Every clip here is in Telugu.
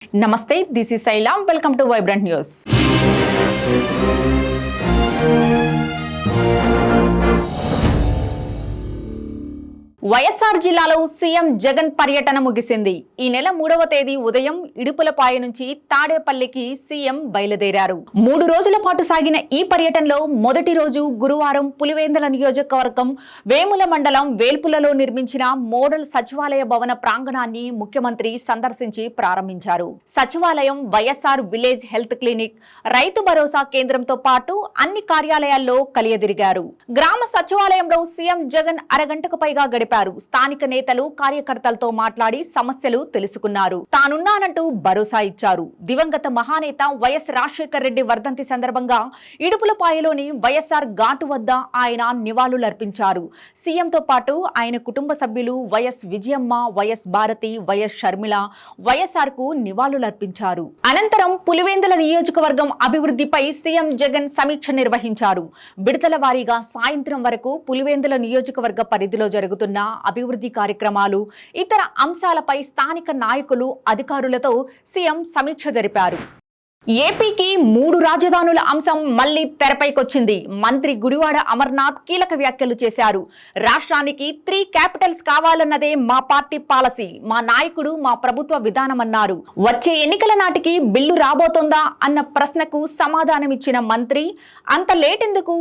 Namaste, this is Saila. Welcome to Vibrant News. YSR జిల్లాలో సీఎం జగన్ పర్యటన ముగిసింది. ఈ నెల 3వ తేదీ ఉదయం ఇడుపులపాయ నుంచి తాడేపల్లికి సీఎం బయలుదేరారు. 3 రోజుల పాటు సాగిన ఈ పర్యటనలో మొదటి రోజు గురువారం పులివెందుల నియోజకవర్గం వేముల మండలం వేల్పులలో నిర్మించిన మోడల్ సచివాలయ భవన ప్రాంగణాన్ని ముఖ్యమంత్రి సందర్శించి ప్రారంభించారు. సచివాలయం, YSR village health clinic, Rythu Bharosa కేంద్రంతో పాటు అన్ని కార్యాలయాల్లో కలియదిరిగారు. గ్రామ సచివాలయంలో సీఎం జగన్ అరగంటకు పైగా గడిపారు. స్థానిక నేతలు, కార్యకర్తలతో మాట్లాడి సమస్యలు తెలుసుకున్నారు. తానున్నానంటూ భరోసా ఇచ్చారు. దివంగత మహానేత వైఎస్ రాజశేఖర్ రెడ్డి వర్ధంతి సందర్భంగా ఇడుపులపాయలోని వైఎస్ఆర్ ఘాటు వద్ద ఆయన నివాళులర్పించారు. సీఎంతో పాటు ఆయన కుటుంబ సభ్యులు YS Vijayamma, YS Bharathi, YS Sharmila YSR కు నివాళులర్పించారు. అనంతరం పులివెందుల నియోజకవర్గం అభివృద్ధిపై సీఎం జగన్ సమీక్ష నిర్వహించారు. విడతల వారీగా సాయంత్రం వరకు పులివెందుల నియోజకవర్గ పరిధిలో జరుగుతున్న అభివృద్ధి కార్యక్రమాలు, ఇతర అంశాలపై స్థానిక నాయకులు, అధికారులతో సీఎం సమీక్ష జరిపారు. ఏపీకి 3 రాజధానుల అంశం మళ్లీ తెరపైకొచ్చింది. మంత్రి గుడివాడ అమర్నాథ్ కీలక వ్యాఖ్యలు చేశారు. రాష్ట్రానికి 3 క్యాపిటల్స్ కావాలన్నదే మా పార్టీ పాలసీ, మా నాయకుడు, మా ప్రభుత్వ విధానమన్నారు. వచ్చే ఎన్నికల నాటికి బిల్లు రాబోతోందా అన్న ప్రశ్నకు సమాధానమిచ్చిన మంత్రి, అంత లేటెందుకు,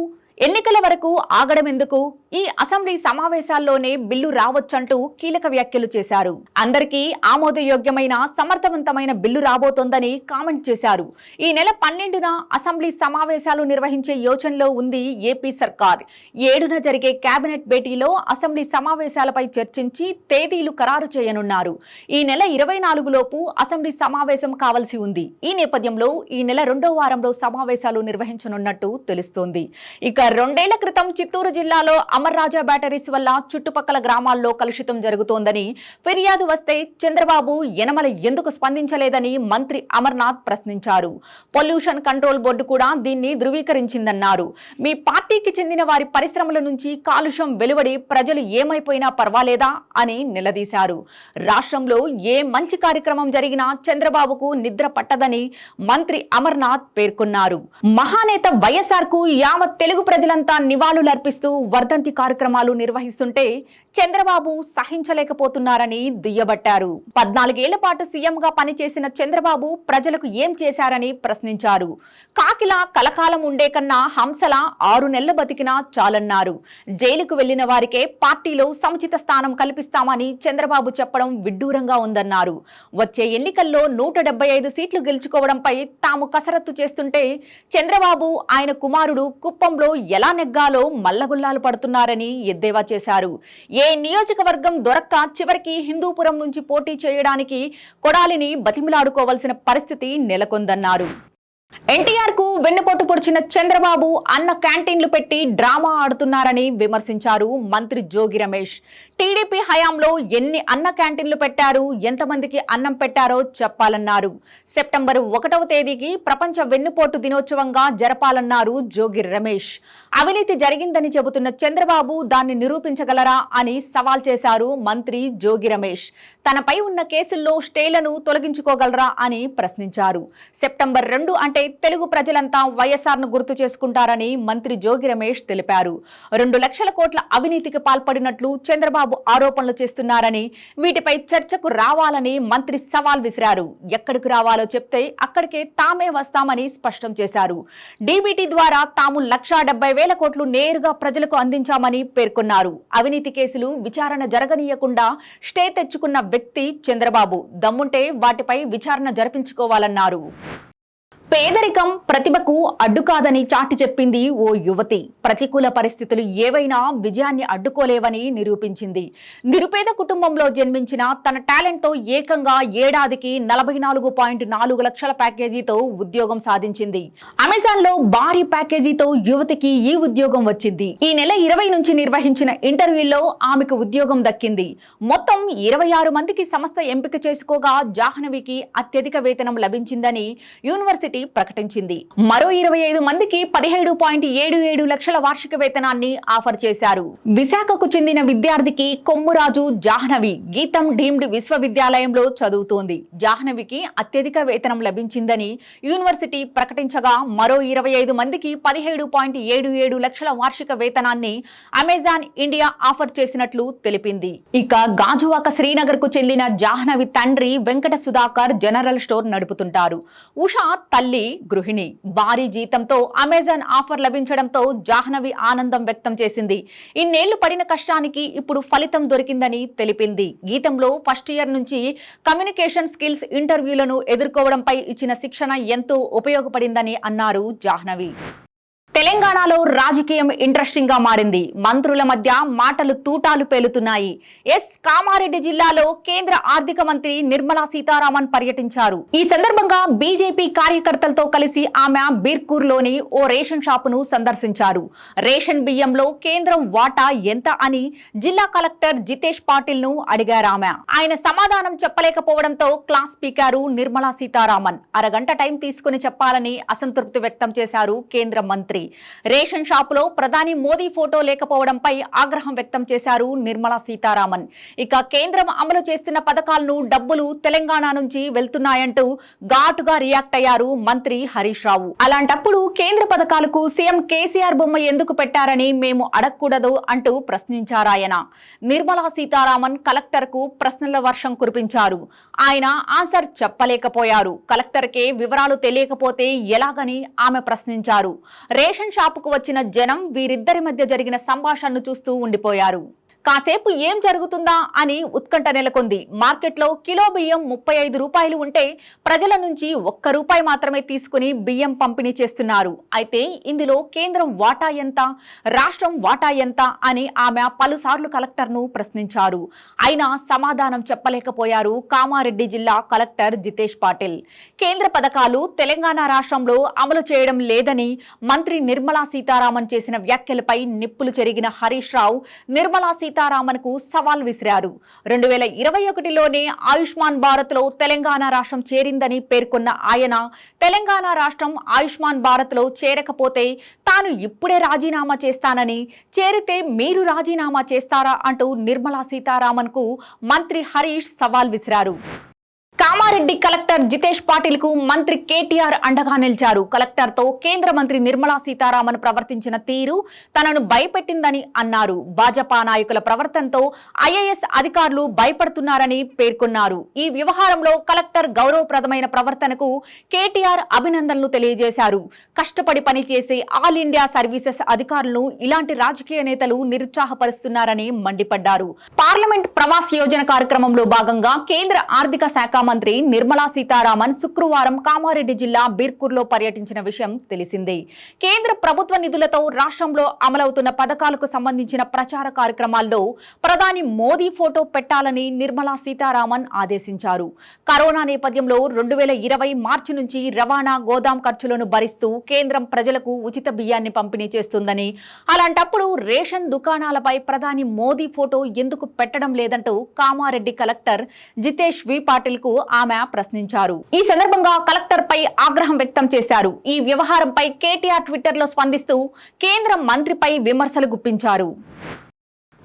ఎన్నికల వరకు ఆగడం ఎందుకు, ఈ అసెంబ్లీ సమావేశాల్లోనే బిల్లు రావచ్చంటూ కీలక వ్యాఖ్యలు చేశారు. అందరికీ ఆమోదయోగ్యమైన సమర్థవంతమైన బిల్లు రాబోతోందని కామెంట్ చేశారు. ఈ నెల 12న అసెంబ్లీ సమావేశాలు నిర్వహించే యోచనలో ఉంది ఏపీ సర్కార్. 7న జరిగే కేబినెట్ భేటీలో అసెంబ్లీ సమావేశాలపై చర్చించి తేదీలు ఖరారు చేయనున్నారు. ఈ నెల 24 లోపు అసెంబ్లీ సమావేశం కావాల్సి ఉంది. ఈ నేపథ్యంలో ఈ నెల 2వ వారంలో సమావేశాలు నిర్వహించనున్నట్టు తెలుస్తోంది. ఇక 2 ఏళ్ల క్రితం చిత్తూరు జిల్లాలో అమర్రాజా బ్యాటరీస్ వల్ల చుట్టుపక్కల గ్రామాల్లో కలుషితం జరుగుతోందని ఫిర్యాదు వస్తే చంద్రబాబు, యనమల ఎందుకు స్పందించలేదని మంత్రి అమర్నాథ్ ప్రశ్నించారు. పొల్యూషన్ కంట్రోల్ బోర్డు కూడా దీన్ని ధృవీకరించిందన్నారు. మీ పార్టీకి చెందిన వారి పరిశ్రమల నుంచి కాలుష్యం వెలువడి ప్రజలు ఏమైపోయినా పర్వాలేదా అని నిలదీశారు. రాష్ట్రంలో ఏ మంచి కార్యక్రమం జరిగినా చంద్రబాబుకు నిద్ర పట్టదని మంత్రి అమర్నాథ్ పేర్కొన్నారు. మహానేత వైఎస్ఆర్ కు యావత్ తెలుగు ప్రజలంతా నివాళులర్పిస్తూ వర్ధంతి కార్యక్రమాలు నిర్వహిస్తుంటే చంద్రబాబు సహించలేకపోతున్నారని దుయ్యబట్టారు. 14 ఏళ్ల పాటు సీఎంగా పనిచేసిన చంద్రబాబు ప్రజలకు ఏం చేశారని ప్రశ్నించారు. కాకిలా కలకాలం ఉండే కన్నా హంసలా 6 నెలలు బతికినా చాలన్నారు. జైలుకు వెళ్లిన వారికే పార్టీలో సముచిత స్థానం కల్పిస్తామని చంద్రబాబు చెప్పడం విడ్డూరంగా ఉందన్నారు. వచ్చే ఎన్నికల్లో 175 సీట్లు గెలుచుకోవడంపై తాము కసరత్తు చేస్తుంటే చంద్రబాబు, ఆయన కుమారుడు కుప్పంలో ఎలా నెగ్గాలో మల్లగుల్లాలు పడుతున్నారని ఎద్దేవా చేశారు. ఏ నియోజకవర్గం దొరక్క చివరికి హిందూపురం నుంచి పోటీ చేయడానికి కొడాలిని బతిమిలాడుకోవాల్సిన పరిస్థితి నెలకొందన్నారు. ఎన్టీఆర్ కు వెన్నుపోటు పొడిచిన చంద్రబాబు అన్న క్యాంటీన్లు పెట్టి డ్రామా ఆడుతున్నారని విమర్శించారు మంత్రి జోగి రమేష్. టీడీపీ హయాంలో ఎన్ని అన్న క్యాంటీన్లు పెట్టారు, ఎంతమందికి అన్నం పెట్టారో చెప్పాలన్నారు. సెప్టెంబర్ 1వ తేదీకి ప్రపంచ వెన్నుపోటు దినోత్సవంగా జరపాలన్నారు జోగి రమేష్. అవినీతి జరిగిందని చెబుతున్న చంద్రబాబు దాన్ని నిరూపించగలరా అని సవాల్ చేశారు మంత్రి జోగి రమేష్. తనపై ఉన్న కేసుల్లో స్టేలను తొలగించుకోగలరా అని ప్రశ్నించారు. సెప్టెంబర్ 2 అంటే తెలుగు ప్రజలంతా వైఎస్ఆర్ ను గుర్తు చేసుకుంటారని మంత్రి జోగి రమేష్ తెలిపారు. 2 లక్షల కోట్ల అవినీతికి పాల్పడినట్లు చంద్రబాబు ఆరోపణలు చేస్తున్నారని, వీటిపై చర్చకు రావాలని మంత్రి సవాల్ విసిరారు. ఎక్కడికి రావాలో చెప్తే అక్కడికే తామే వస్తామని స్పష్టం చేశారు. డీబీటీ ద్వారా తాము 1,70,000 కోట్లు నేరుగా ప్రజలకు అందించామని పేర్కొన్నారు. అవినీతి కేసులు విచారణ జరగనీయకుండా స్టే తెచ్చుకున్న వ్యక్తి చంద్రబాబు. దమ్ముంటే వాటిపై విచారణ జరిపించుకోవాలన్నారు. పేదరికం ప్రతిభకు అడ్డు కాదని చాటి చెప్పింది ఓ యువతి. ప్రతికూల పరిస్థితులు ఏవైనా విజయాన్ని అడ్డుకోలేవని నిరూపించింది. నిరుపేద కుటుంబంలో జన్మించిన తన టాలెంట్ తో ఏకంగా ఏడాదికి 44.4 లక్షల ప్యాకేజీతో ఉద్యోగం సాధించింది. అమెజాన్ లో భారీ ప్యాకేజీతో యువతికి ఈ ఉద్యోగం వచ్చింది. ఈ నెల 20 నుంచి నిర్వహించిన ఇంటర్వ్యూలో ఆమెకు ఉద్యోగం దక్కింది. మొత్తం 26 మందికి సంస్థ ఎంపిక చేసుకోగా జాహ్నవికి అత్యధిక వేతనం లభించిందని యూనివర్సిటీ యూనివర్సిటీ ప్రకటించింది. మరో 25 మందికి 17.77 లక్షల వార్షిక వేతనాన్ని ఆఫర్ చేశారు. విశాఖకు చెందిన విద్యార్థికి కొమ్మురాజు జాహ్నవి గీతం డీమ్డ్ విశ్వవిద్యాలయంలో చదువుతోంది. జాహ్నవికి అత్యధిక వేతనం లభించిందని యూనివర్సిటీ ప్రకటించగా మరో 25 మందికి 17.77 లక్షల వార్షిక వేతనాన్ని అమెజాన్ ఇండియా ఆఫర్ చేసినట్లు తెలిపింది. ఇక గాజువాక శ్రీనగర్ కు చెందిన జాహ్నవి తండ్రి వెంకట సుధాకర్ జనరల్ స్టోర్ నడుపుతుంటారు. ఉషా తల్లి గృహిణి. భారీ జీతంతో అమెజాన్ ఆఫర్ లభించడంతో జాహ్నవి ఆనందం వ్యక్తం చేసింది. ఇన్నేళ్లు పడిన కష్టానికి ఇప్పుడు ఫలితం దొరికిందని తెలిపింది. గీతంలో ఫస్ట్ ఇయర్ నుంచి కమ్యూనికేషన్ స్కిల్స్ ఇంటర్వ్యూలను ఎదుర్కోవడంపై ఇచ్చిన శిక్షణ ఎంతో ఉపయోగపడిందని అన్నారు జాహ్నవి. తెలంగాణలో రాజకీయం ఇంట్రెస్టింగ్ గా మారింది. మంత్రుల మధ్య మాటలు తూటాలు పేలుతున్నాయి. కామారెడ్డి జిల్లాలో కేంద్ర ఆర్థిక మంత్రి నిర్మలా సీతారామన్ పర్యటించారు. ఈ సందర్భంగా బీజేపీ కార్యకర్తలతో కలిసి ఆమె బీర్కూర్లోని ఓ రేషన్ షాపును సందర్శించారు. రేషన్ బియ్యంలో కేంద్రం వాటా ఎంత అని జిల్లా కలెక్టర్ జితేష్ పాటిల్ ను అడిగారు. ఆయన సమాధానం చెప్పలేకపోవడంతో క్లాస్ స్పీకర్ నిర్మలా సీతారామన్ అరగంట టైం తీసుకుని చెప్పాలని అసంతృప్తి వ్యక్తం చేశారు కేంద్ర మంత్రి. రేషన్ షాపులో ప్రధాని మోదీ ఫోటో లేకపోవడంపై ఆగ్రహం వ్యక్తం చేశారు నిర్మలా సీతారామన్. ఇక కేంద్రం అమలు చేస్తున్న పథకాలను డబ్బులు తెలంగాణ నుంచి వెళ్తున్నాయంటూ ఘాటుగా రియాక్ట్ అయ్యారు మంత్రి హరీష్ రావు. అలాంటప్పుడు కేంద్ర పథకాలకు సీఎం కేసీఆర్ బొమ్మ ఎందుకు పెట్టారని మేము అడగకూడదు అంటూ ప్రశ్నించారాయన. నిర్మలా సీతారామన్ కలెక్టర్ కు ప్రశ్నల వర్షం కురిపించారు. ఆయన ఆన్సర్ చెప్పలేకపోయారు. కలెక్టర్కే వివరాలు తెలియకపోతే ఎలాగని ఆమె ప్రశ్నించారు. రేషన్ షాపుకు వచ్చిన జనం వీరిద్దరి మధ్య జరిగిన సంభాషణను చూస్తూ ఉండిపోయారు. కాసేపు ఏం జరుగుతుందా అని ఉత్కంఠ నెలకొంది. మార్కెట్లో కిలో బియ్యం 35 రూపాయలు ఉంటే ప్రజల నుంచి ₹1 మాత్రమే తీసుకుని బియ్యం పంపిణీ చేస్తున్నారు. అయితే ఇందులో కేంద్రం వాటా ఎంత, రాష్ట్రం వాటా ఎంత అని ఆమె పలుసార్లు కలెక్టర్ను ప్రశ్నించారు. అయినా సమాధానం చెప్పలేకపోయారు కామారెడ్డి జిల్లా కలెక్టర్ జితేష్ పాటిల్. కేంద్ర పథకాలు తెలంగాణ రాష్ట్రంలో అమలు చేయడం లేదని మంత్రి నిర్మలా సీతారామన్ చేసిన వ్యాఖ్యలపై నిప్పులు చెరిగిన హరీష్ రావు నిర్మలా సీతారామన్ కు సవాల్ విసిరారు. 2021లోనే ఆయుష్మాన్ భారత్ లో తెలంగాణ రాష్ట్రం చేరిందని పేర్కొన్న ఆయన తెలంగాణ రాష్ట్రం ఆయుష్మాన్ భారత్ లో చేరకపోతే తాను ఇప్పుడే రాజీనామా చేస్తానని, చేరితే మీరు రాజీనామా చేస్తారా అంటూ నిర్మలా సీతారామన్ కు మంత్రి హరీష్ సవాల్ విసిరారు. కామారెడ్డి కలెక్టర్ జితేష్ పాటిల్ కు మంత్రి కేటీఆర్ అండగా నిలిచారు. కలెక్టర్ తో కేంద్ర మంత్రి నిర్మలా సీతారామన్ ప్రవర్తించిన తీరు తనను భయపెట్టిందని అన్నారు. భాజపా నాయకుల ప్రవర్తనతో ఐఏఎస్ అధికారులు భయపడుతున్నారని పేర్కొన్నారు. ఈ వ్యవహారంలో కలెక్టర్ గౌరవప్రదమైన ప్రవర్తనకు కేటీఆర్ అభినందనలు తెలియజేశారు. కష్టపడి పనిచేసే ఆల్ ఇండియా సర్వీసెస్ అధికారులను ఇలాంటి రాజకీయ నేతలు నిరుత్సాహపరుస్తున్నారని మండిపడ్డారు. పార్లమెంట్ ప్రవాస్ యోజన కార్యక్రమంలో భాగంగా కేంద్ర ఆర్థిక శాఖ మంత్రి నిర్మలా సీతారామన్ శుక్రవారం కామారెడ్డి జిల్లా బీర్కూర్లో పర్యటించిన విషయం తెలిసిందే. కేంద్ర ప్రభుత్వ నిధులతో రాష్ట్రంలో అమలవుతున్న పథకాలకు సంబంధించిన ప్రచార కార్యక్రమాల్లో ప్రధాని మోదీ ఫోటో పెట్టాలని నిర్మలా సీతారామన్ ఆదేశించారు. కరోనా నేపథ్యంలో 2020 మార్చి నుంచి రవాణా, గోదాం ఖర్చులను భరిస్తూ కేంద్రం ప్రజలకు ఉచిత బియ్యాన్ని పంపిణీ చేస్తుందని, అలాంటప్పుడు రేషన్ దుకాణాలపై ప్రధాని మోదీ ఫోటో ఎందుకు పెట్టడం లేదంటూ కామారెడ్డి కలెక్టర్ జితేష్ పాటిల్ కు ఆమె ప్రశ్నించారు. ఈ సందర్భంగా కలెక్టర్ పై ఆగ్రహం వ్యక్తం చేశారు. ఈ వ్యవహారంపై కేటీఆర్ ట్విట్టర్ లో స్పందిస్తూ కేంద్ర మంత్రిపై విమర్శలు గుప్పించారు.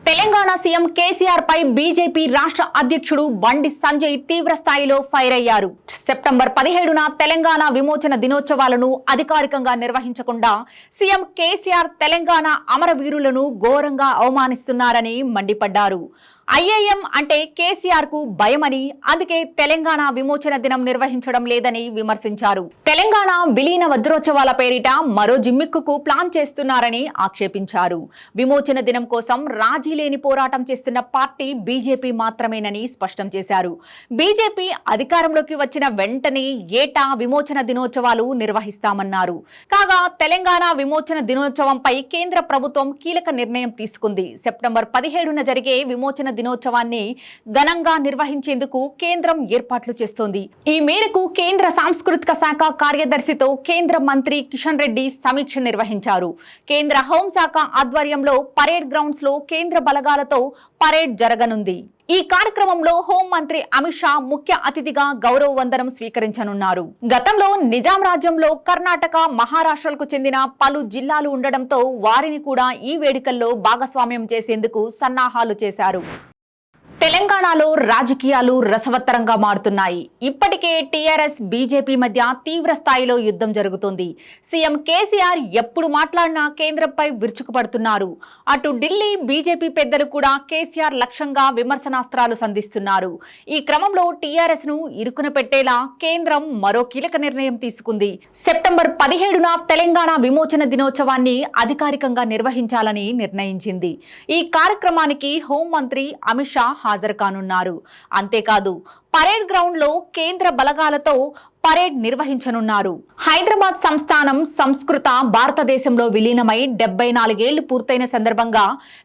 తెలంగాణ సీఎం కేసీఆర్ పై బీజేపీ రాష్ట్ర అధ్యక్షుడు బండి సంజయ్ తీవ్ర స్థాయిలో ఫైర్ అయ్యారు. సెప్టెంబర్ 17న తెలంగాణ విమోచన దినోత్సవాలను అధికారికంగా నిర్వహించకుండా సీఎం కేసీఆర్ తెలంగాణ అమరవీరులను ఘోరంగా అవమానిస్తున్నారని మండిపడ్డారు. ఐఏఎం అంటే కేసీఆర్ కు భయమని, అందుకే తెలంగాణ విమోచన దినం నిర్వహించడం లేదని విమర్శించారు. తెలంగాణ విలీన వజ్రోత్సవాల పేరిట మరో జిమ్మిక్కుకు ప్లాన్ చేస్తున్నారని ఆక్షేపించారు. విమోచన దినం కోసం రాజీ లేని పోరాటం చేస్తున్న పార్టీ బీజేపీ మాత్రమేనని స్పష్టం చేశారు. బీజేపీ అధికారంలోకి వచ్చిన వెంటనే ఏటా విమోచన దినోత్సవాలు నిర్వహిస్తామన్నారు. కాగా తెలంగాణ విమోచన దినోత్సవంపై కేంద్ర ప్రభుత్వం కీలక నిర్ణయం తీసుకుంది. సెప్టెంబర్ 17న జరిగే విమోచన దినోత్సవాన్ని ఘనంగా నిర్వహించేందుకు కేంద్రం ఏర్పాట్లు చేస్తోంది. ఈ మేరకు కేంద్ర సాంస్కృతిక శాఖ కార్యదర్శితో కేంద్ర మంత్రి కిషన్ రెడ్డి సమీక్ష నిర్వహించారు. కేంద్ర హోంశాఖ ఆధ్వర్యంలో పరేడ్ గ్రౌండ్స్ లో కేంద్ర బలగాలతో పరేడ్ జరగనుంది. ఈ కార్యక్రమంలో హోంమంత్రి అమిత్ షా ముఖ్య అతిథిగా గౌరవ వందనం స్వీకరించనున్నారు. గతంలో నిజాం రాజ్యంలో కర్ణాటక, మహారాష్ట్రలకు చెందిన పలు జిల్లాలు ఉండడంతో వారిని కూడా ఈ వేడుకల్లో భాగస్వామ్యం చేసేందుకు సన్నాహాలు చేశారు. తెలంగాణలో రాజకీయాలు రసవత్తరంగా మారుతున్నాయి. ఇప్పటికే టీఆర్ఎస్, బీజేపీ మధ్య తీవ్ర స్థాయిలో యుద్ధం జరుగుతుంది. సీఎం కేసీఆర్ ఎప్పుడు మాట్లాడినా కేంద్రంపై విరుచుకుపడుతున్నారు. అటు ఢిల్లీ బీజేపీ పెద్దలు కూడా కేసీఆర్ లక్ష్యంగా విమర్శనాస్త్రాలు సంధిస్తున్నారు. ఈ క్రమంలో టీఆర్ఎస్ ను ఇరుకున పెట్టేలా కేంద్రం మరో కీలక నిర్ణయం తీసుకుంది. సెప్టెంబర్ 17న తెలంగాణ విమోచన దినోత్సవాన్ని అధికారికంగా నిర్వహించాలని నిర్ణయించింది. ఈ కార్యక్రమానికి హోంమంత్రి అమిత్ షా హాజరు కానున్నారు. అంతేకాదు పరేడ్ గ్రౌండ్ లో కేంద్ర బలగాలతో పరేడ్ నిర్వహించనున్నారు. హైదరాబాద్ సంస్థానం సంస్కృత భారతదేశంలో విలీనమై 74 ఏళ్లు పూర్తయిన సందర్భంగా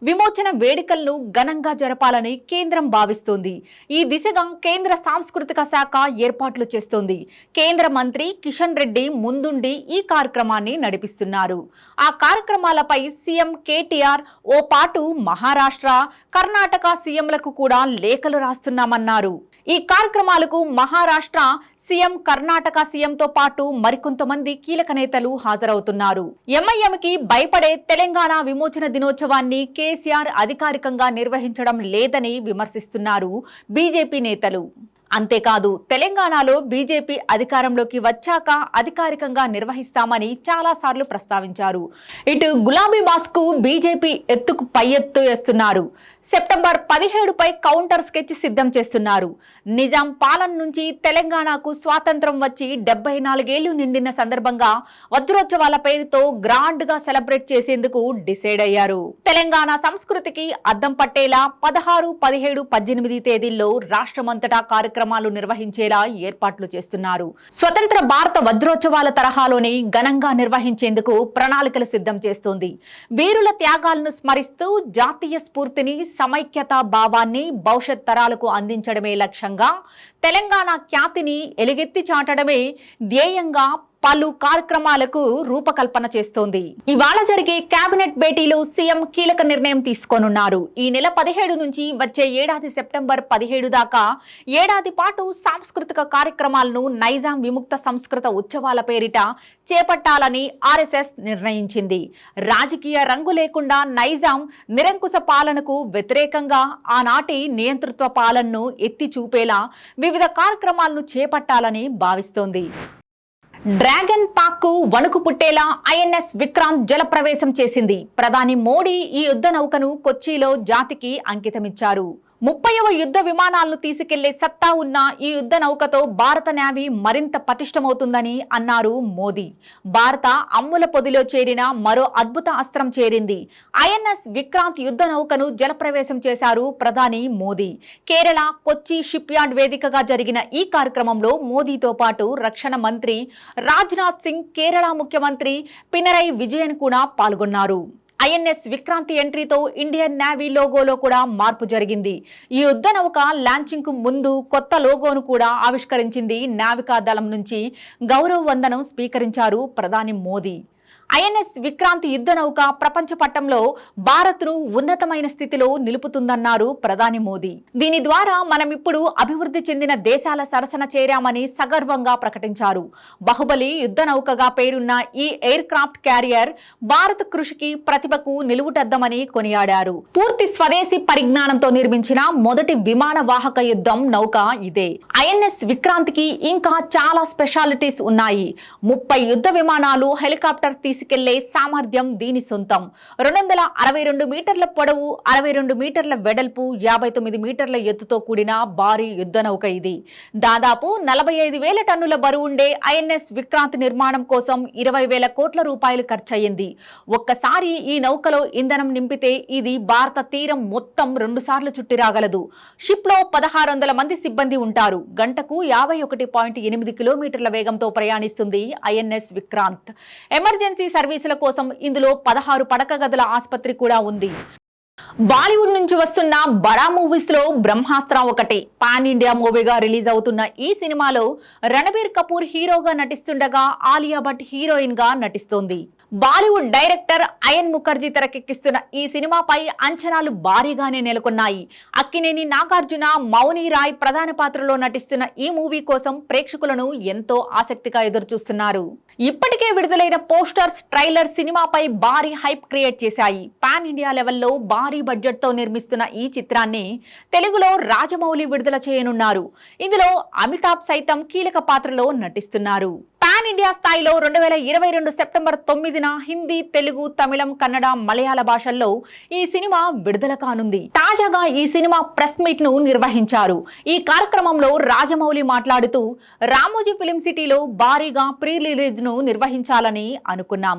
విమోచన వేడుకలను ఘనంగా జరపాలని కేంద్రం భావిస్తోంది. ఈ దిశగా కేంద్ర సాంస్కృతిక శాఖ ఏర్పాట్లు చేస్తోంది. కేంద్ర మంత్రి కిషన్ రెడ్డి ముందుండి ఈ కార్యక్రమాన్ని నడిపిస్తున్నారు. ఆ కార్యక్రమాలపై సీఎం కేటీఆర్ ఓ పాటు మహారాష్ట్ర, కర్ణాటక సీఎంలకు కూడా లేఖలు రాస్తున్నామన్నారు. ఈ కార్యక్రమాలకు మహారాష్ట్ర సీఎం, కర్ణాటక సీఎంతో పాటు మరికొంతమంది కీలక నేతలు హాజరవుతున్నారు. ఎంఐఎంకి భయపడే తెలంగాణ విమోచన దినోత్సవాన్ని కేసీఆర్ అధికారికంగా నిర్వహించడం లేదని విమర్శిస్తున్నారు బీజేపీ నేతలు. అంతేకాదు తెలంగాణలో బీజేపీ అధికారంలోకి వచ్చాక అధికారికంగా నిర్వహిస్తామని చాలాసార్లు ప్రస్తావించారు. ఇటు గులాబీ బాస్కు బీజేపీ ఎత్తుకు పై ఎత్తు వేస్తున్నారు. సెప్టెంబర్ 17పై కౌంటర్ స్కెచ్ సిద్ధం చేస్తున్నారు. నిజాం పాలన నుంచి తెలంగాణకు స్వాతంత్రం వచ్చి 74 ఏళ్లు నిండిన సందర్భంగా వజ్రోత్సవాల పేరుతో గ్రాండ్ గా సెలబ్రేట్ చేసేందుకు డిసైడ్ అయ్యారు. తెలంగాణ సంస్కృతికి అద్దం పట్టేలా 16, 17, 18 తేదీల్లో రాష్ట్రమంతటా కార్యక్రమాలు నిర్వహించేలా ఏర్పాట్లు చేస్తున్నారు. స్వతంత్ర భారత వజ్రోత్సవాల తరహాలోనే ఘనంగా నిర్వహించేందుకు ప్రణాళికలు సిద్ధం చేస్తోంది. వీరుల త్యాగాలను స్మరిస్తూ జాతీయ స్ఫూర్తిని, సమైక్యతా భావాన్ని భవిష్యత్ తరాలకు అందించడమే లక్ష్యంగా, తెలంగాణ ఖ్యాతిని ఎలుగెత్తి చాటడమే ధ్యేయంగా పలు కార్యక్రమాలకు రూపకల్పన చేస్తోంది. ఇవాళ జరిగే కేబినెట్ భేటీలో సీఎం కీలక నిర్ణయం తీసుకోనున్నారు. ఈ నెల 17 నుంచి వచ్చే ఏడాది సెప్టెంబర్ 17 దాకా ఏడాది పాటు సాంస్కృతిక కార్యక్రమాలను నైజాం విముక్త సంస్కృత ఉత్సవాల పేరిట చేపట్టాలని ఆర్ఎస్ఎస్ నిర్ణయించింది. రాజకీయ రంగు లేకుండా నైజాం నిరంకుశ పాలనకు వ్యతిరేకంగా ఆనాటి నియంతృత్వ పాలనను ఎత్తి చూపేలా వివిధ కార్యక్రమాలను చేపట్టాలని భావిస్తోంది. డ్రాగన్ పాక్కు వణుకు పుట్టేలా ఐఎన్ఎస్ విక్రాంత్ జలప్రవేశం చేసింది. ప్రధాని మోడీ ఈ యుద్ధ నౌకను కొచ్చిలో జాతికి అంకితమిచ్చారు. 30వ యుద్ధ విమానాలను తీసుకెళ్లే సత్తా ఉన్న ఈ యుద్ధ నౌకతో భారత నేవీ మరింత పటిష్టమవుతుందని అన్నారు మోదీ. భారత అమ్ముల పొదిలో చేరిన మరో అద్భుత అస్త్రం చేరింది. ఐఎన్ఎస్ విక్రాంత్ యుద్ధ నౌకను జలప్రవేశం చేశారు ప్రధాని మోదీ. కేరళ కొచ్చి షిప్ యార్డ్ వేదికగా జరిగిన ఈ కార్యక్రమంలో మోదీతో పాటు రక్షణ మంత్రి రాజ్నాథ్ సింగ్, కేరళ ముఖ్యమంత్రి పినరై విజయన్ కూడా పాల్గొన్నారు. ఐఎన్ఎస్ విక్రాంతి ఎంట్రీతో ఇండియన్ నేవీ లోగోలో కూడా మార్పు జరిగింది. ఈ యుద్ధ నౌక లాంచింగ్ కు ముందు కొత్త లోగోను కూడా ఆవిష్కరించింది. నావికా దళం నుంచి గౌరవ వందనం స్వీకరించారు ప్రధాని మోదీ. ఐఎన్ఎస్ విక్రాంత్ యుద్ధ నౌక ప్రపంచ పట్టంలో భారత్ను ఉన్నతమైన స్థితిలో నిలుపుతుందన్నారు ప్రధాని మోదీ. దీని ద్వారా మనం ఇప్పుడు అభివృద్ధి చెందిన దేశాల సరసన చేరామని సగర్వంగా ప్రకటించారు. బాహుబలి యుద్ధ నౌకగా పేరున్న ఈ ఎయిర్ క్రాఫ్ట్ క్యారియర్ భారత్ కృషికి, ప్రతిభకు నిలువుటద్దమని కొనియాడారు. పూర్తి స్వదేశీ పరిజ్ఞానంతో నిర్మించిన మొదటి విమాన వాహక యుద్ధం నౌక ఇదే. ఐఎన్ఎస్ విక్రాంత్కి ఇంకా చాలా స్పెషాలిటీస్ ఉన్నాయి. 30 యుద్ధ విమానాలు, హెలికాప్టర్ తీసుకెళ్లే సామర్థ్యం దీని సొంతం. 262 మీటర్ల పొడవు, 62 మీటర్ల వెడల్పు, 59 మీటర్ల ఎత్తుతో కూడిన భారీ యుద్ధ నౌక ఇది. దాదాపు 45,000 టన్నుల బరువుండే ఐఎన్ఎస్ విక్రాంత్ నిర్మాణం కోసం 20,000 కోట్ల రూపాయలు ఖర్చయింది. ఒక్కసారి ఈ నౌకలో ఇంధనం నింపితే ఇది భారత తీరం మొత్తం 2 సార్లు చుట్టి రాగలదు. షిప్ లో 1600 మంది సిబ్బంది ఉంటారు. గంటకు 51.8 కిలోమీటర్ల వేగంతో ప్రయాణిస్తుంది ఐఎన్ఎస్ విక్రాంత్. ఎమర్జెన్సీ సర్వీసుల కోసం ఇందులో 16 పడక గదుల ఆసుపత్రి కూడా ఉంది. బాలీవుడ్ నుంచి వస్తున్న బడా మూవీస్ లో బ్రహ్మాస్త్ర ఒకటి. పాన్ ఇండియా మూవీగా రిలీజ్ అవుతున్న ఈ సినిమాలో రణబీర్ కపూర్ హీరోగా నటిస్తుండగా ఆలియా భట్ హీరోయిన్ గా నటిస్తోంది. బాలీవుడ్ డైరెక్టర్ అయన్ ముఖర్జీ తెరకెక్కిస్తున్న ఈ సినిమాపై అంచనాలు భారీగానే నెలకొన్నాయి. అక్కినేని నాగార్జున, మౌని రాయ్ ప్రధాన పాత్రలో నటిస్తున్న ఈ మూవీ కోసం ప్రేక్షకులను ఎంతో ఆసక్తిగా ఎదురుచూస్తున్నారు. ఇప్పటికే విడుదలైన పోస్టర్స్, ట్రైలర్ సినిమాపై భారీ హైప్ క్రియేట్ చేశాయి. పాన్ ఇండియా లెవెల్లో భారీ బడ్జెట్ తో నిర్మిస్తున్న ఈ చిత్రాన్ని తెలుగులో రాజమౌళి విడుదల చేయనున్నారు. ఇందులో అమితాబ్ సైతం కీలక పాత్రలో నటిస్తున్నారు. పాన్ ఇండియా స్థాయిలో 2022 సెప్టెంబర్ 9న హిందీ, తెలుగు, తమిళం, కన్నడ, మలయాళ భాషల్లో ఈ సినిమా విడుదల కానుంది. తాజాగా ఈ సినిమా ప్రెస్ మీట్ ను నిర్వహించారు. ఈ కార్యక్రమంలో రాజమౌళి మాట్లాడుతూ, రామోజీ ఫిలిం సిటీలో భారీగా ప్రీ రిలీజ్ ను నిర్వహించాలని అనుకున్నాం.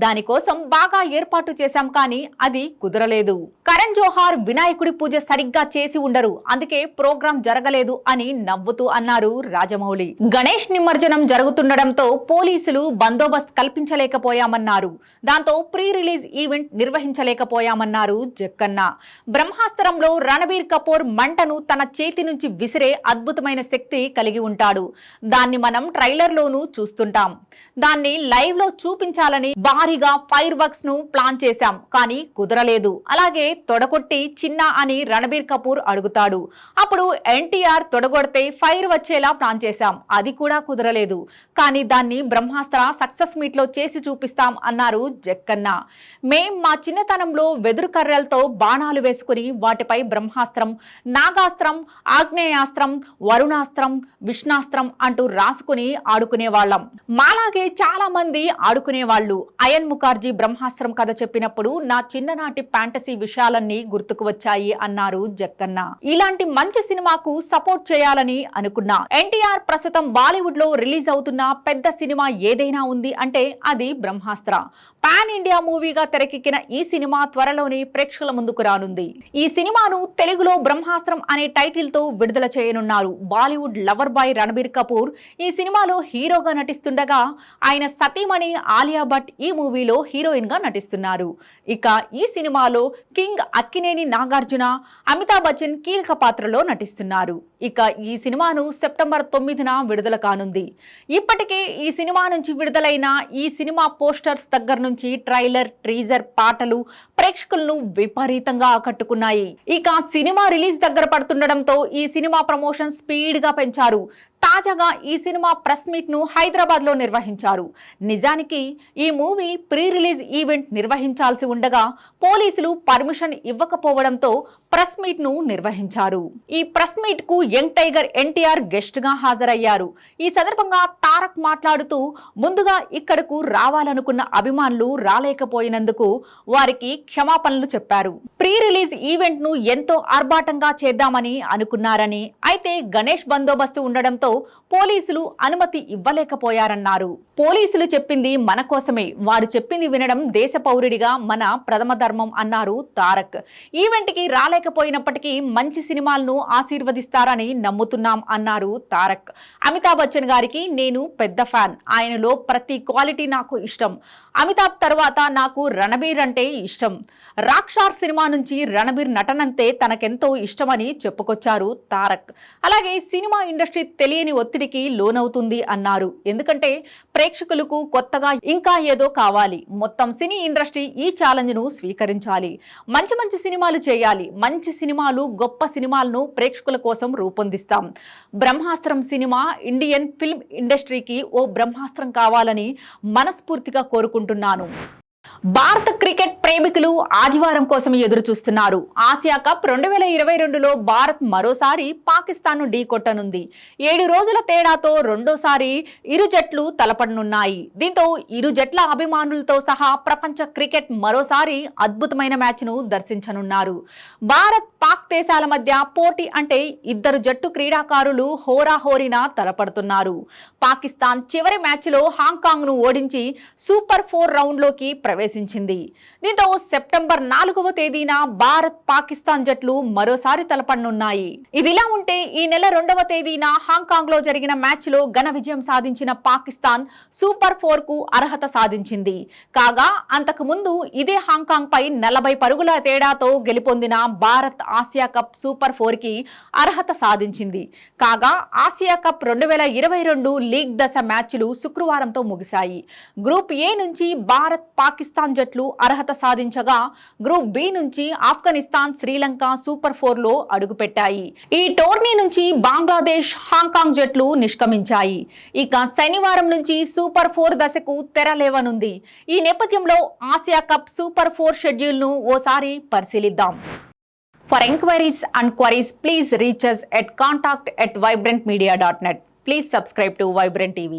దానికోసం బాగా ఏర్పాటు చేశాం, కానీ అది కుదరలేదు. కరణ్ జోహార్ వినాయకుడి పూజ సరిగ్గా చేసి ఉండరు, అందుకే ప్రోగ్రాం జరగలేదు అని నవ్వుతూ అన్నారు రాజమౌళి. గణేష్ నిమజ్జనం జరుగుతుండటంతో పోలీసులు బందోబస్తు కల్పించలేకపోయామన్నారు. దాంతో ప్రీ రిలీజ్ ఈవెంట్ నిర్వహించలేకపోయామన్నారు జక్కన్న. బ్రహ్మాస్త్రంలో రణబీర్ కపూర్ మంటను తన చేతి నుంచి విసిరే అద్భుతమైన శక్తి కలిగి ఉంటాడు. దాన్ని మనం ట్రైలర్ లోనూ చూస్తుంటాం. దాన్ని లైవ్ లో చూపించాలని భారీగా ఫైర్ వర్క్స్ ను ప్లాన్ చేశాం, కానీ కుదరలేదు. అలాగే తొడగొట్టి చిన్న అని రణబీర్ కపూర్ అడుగుతాడు. అప్పుడు ఎన్టీఆర్ తొడగొడితే ఫైర్ వచ్చేలా ప్లాన్ చేశాం, అది కూడా కుదరలేదు. కానీ దాన్ని బ్రహ్మాస్త్ర సక్సెస్ మీట్ లో చేసి చూపిస్తాం అన్నారు జక్కన్న. మేం మా చిన్నతనంలో వెదురు కర్రలతో బాణాలు వేసుకుని వాటిపై బ్రహ్మాస్త్రం, నాగాస్త్రం, ఆగ్నేయాస్త్రం, వరుణాస్త్రం, విష్ణాస్త్రం అంటూ రాసుకుని ఆడుకునేవాళ్ళం. మాలాగే చాలా మంది ఆడుకునేవాళ్ళు. అయన్ ముఖర్జీ బ్రహ్మాస్త్రం కథ చెప్పినప్పుడు నా చిన్ననాటి ఫ్యాంటసీ విషయాలన్నీ గుర్తుకు వచ్చాయి అన్నారు జక్కన్న. ఇలాంటి మంచి సినిమాకు సపోర్ట్ చేయాలని అనుకున్నా. ఎన్టీఆర్ ప్రస్తుతం బాలీవుడ్ లో రిలీజ్ అవుతున్న పెద్ద సినిమా ఏదైనా ఉంది అంటే అది బ్రహ్మాస్త్ర. పాన్ ఇండియా మూవీగా తెరకెక్కిన ఈ సినిమా త్వరలోనే ప్రేక్షకుల ముందుకు రానుంది. ఈ సినిమాను తెలుగులో బ్రహ్మాస్త్రం అనే టైటిల్ తో విడుదల చేయనున్నారు. బాలీవుడ్ లవర్ బాయ్ రణబీర్ కపూర్ ఈ సినిమాలో హీరోగా నటిస్తుండగా, ఆయన సతీమణి ఆలియా భట్ ఈ మూవీలో హీరోయిన్ గా నటిస్తున్నారు. ఇక ఈ సినిమాలో కింగ్ అక్కినేని నాగార్జున, అమితాబ్ బచ్చన్ కీలక పాత్రలో నటిస్తున్నారు. ఇక ఈ సినిమాను సెప్టెంబర్ 9న విడుదల కానుంది. ఇప్పటికే ఈ సినిమా నుంచి విడుదలైన ఈ సినిమా పోస్టర్స్ దగ్గర నుంచి ట్రైలర్, టీజర్, పాటలు ప్రేక్షకులను విపరీతంగా ఆకట్టుకున్నాయి. ఇక సినిమా రిలీజ్ దగ్గర పడుతుండటంతో ఈ సినిమా ప్రమోషన్ స్పీడ్ గా పెంచారు. తాజాగా ఈ సినిమా ప్రెస్ మీట్ ను హైదరాబాద్ లో నిర్వహించారు. నిజానికి ఈ మూవీ ప్రీ రిలీజ్ ఈవెంట్ నిర్వహించాల్సి ఉండగా పోలీసులు పర్మిషన్ ఇవ్వకపోవడంతో ప్రెస్ మీట్ ను నిర్వహించారు. ఈ ప్రెస్ మీట్ కు యంగ్ టైగర్ ఎన్టీఆర్ గెస్ట్ గా హాజరయ్యారు. ఈ సందర్భంగా తారక్ మాట్లాడుతూ, ముందుగా ఇక్కడకు రావాలనుకున్న అభిమానులు రాలేకపోయినందుకు వారికి క్షమాపణలు చెప్పారు. ప్రీ రిలీజ్ ఈవెంట్ ను ఎంతో ఆర్భాటంగా చేద్దామని అనుకున్నారని, అయితే గణేష్ బందోబస్తు ఉండడంతో పోలీసులు అనుమతి ఇవ్వలేకపోయారన్నారు. పోలీసులు చెప్పింది మన కోసమే, వారు చెప్పింది వినడం దేశ పౌరుడిగా మన ప్రథమ ధర్మం అన్నారు తారక్. ఈవెంట్ కి రాలేకపోయినప్పటికీ మంచి సినిమాలను ఆశీర్వదిస్తారని నమ్ముతున్నాం అన్నారు తారక్. అమితాబ్ బచ్చన్ గారికి నేను పెద్ద ఫ్యాన్. ఆయనలో ప్రతి క్వాలిటీ నాకు ఇష్టం. అమితాబ్ తర్వాత నాకు రణబీర్ అంటే ఇష్టం. రాక్షార్ సినిమా నుంచి రణబీర్ నటనంతే తనకెంతో ఇష్టమని చెప్పుకొచ్చారు తారక్. అలాగే సినిమా ఇండస్ట్రీ తెలియని ఒత్తిడికి లోనవుతుంది అన్నారు. ఎందుకంటే ప్రేక్షకులకు కొత్తగా ఇంకా ఏదో కావాలి. మొత్తం సినీ ఇండస్ట్రీ ఈ ఛాలెంజ్ ను స్వీకరించాలి. మంచి మంచి సినిమాలు చేయాలి. మంచి సినిమాలు, గొప్ప సినిమాలను ప్రేక్షకుల కోసం రూపొందిస్తాం. బ్రహ్మాస్త్రం సినిమా ఇండియన్ ఫిల్మ్ ఇండస్ట్రీకి ఓ బ్రహ్మాస్త్రం కావాలని మనస్ఫూర్తిగా కోరుకుంటున్నాను. భారత క్రికెట్ ప్రేమికులు ఆదివారం కోసం ఎదురు చూస్తున్నారు. ఆసియా కప్ 2022లో భారత్ మరోసారి పాకిస్తాన్ ను ఢీకొట్టనుంది. 7 రోజుల తేడాతో రెండోసారి ఇరు జట్లు తలపడనున్నాయి. దీంతో ఇరు జట్ల అభిమానులతో సహా ప్రపంచ క్రికెట్ మరోసారి అద్భుతమైన మ్యాచ్ ను దర్శించనున్నారు. భారత్, పాక్ దేశాల మధ్య పోటీ అంటే ఇద్దరు జట్టు క్రీడాకారులు హోరాహోరీన తలపడుతున్నారు. పాకిస్తాన్ చివరి మ్యాచ్లో హాంకాంగ్ ను ఓడించి సూపర్ 4 రౌండ్లోకి ప్రవేశించింది. ప్రవేశించింది. దీంతో సెప్టెంబర్ 4వ తేదీన భారత్ పాకిస్తాన్ జట్లు మరోసారి తలపడనున్నాయి. ఇదిలా ఉంటే ఈ నెల 2వ తేదీన హాంకాంగ్ లో జరిగిన మ్యాచ్ లో ఘన విజయం సాధించిన పాకిస్తాన్ సూపర్ 4 కు అర్హత సాధించింది. కాగా అంతకు ముందు ఇదే హాంకాంగ్ పై 40 పరుగుల తేడాతో గెలుపొందిన భారత్ ఆసియా కప్ సూపర్ 4 కి అర్హత సాధించింది. కాగా ఆసియా కప్ 2022 లీగ్ దశ మ్యాచ్లు శుక్రవారంతో ముగిశాయి. గ్రూప్ ఏ నుంచి భారత్ పాకిస్తాన్ జట్లు అర్హత సాధించగా గ్రూప్ బి నుంచి ఆఫ్ఘనిస్తాన్ శ్రీలంక సూపర్ 4 లో అడుగుపెట్టాయి. ఈ టోర్నీ నుంచి బంగ్లాదేశ్ హాంకాంగ్ జట్లు నిష్క్రమించాయి. ఇక శనివారం నుంచి సూపర్ 4 దశకు తెరలేవనుంది. ఈ నేపథ్యంలో ఆసియా కప్ సూపర్ 4 షెడ్యూల్ ను ఓసారి పరిశీలిద్దాం. For enquiries and queries, please reach us at contact@vibrantmedia.net. Please subscribe to Vibrant TV.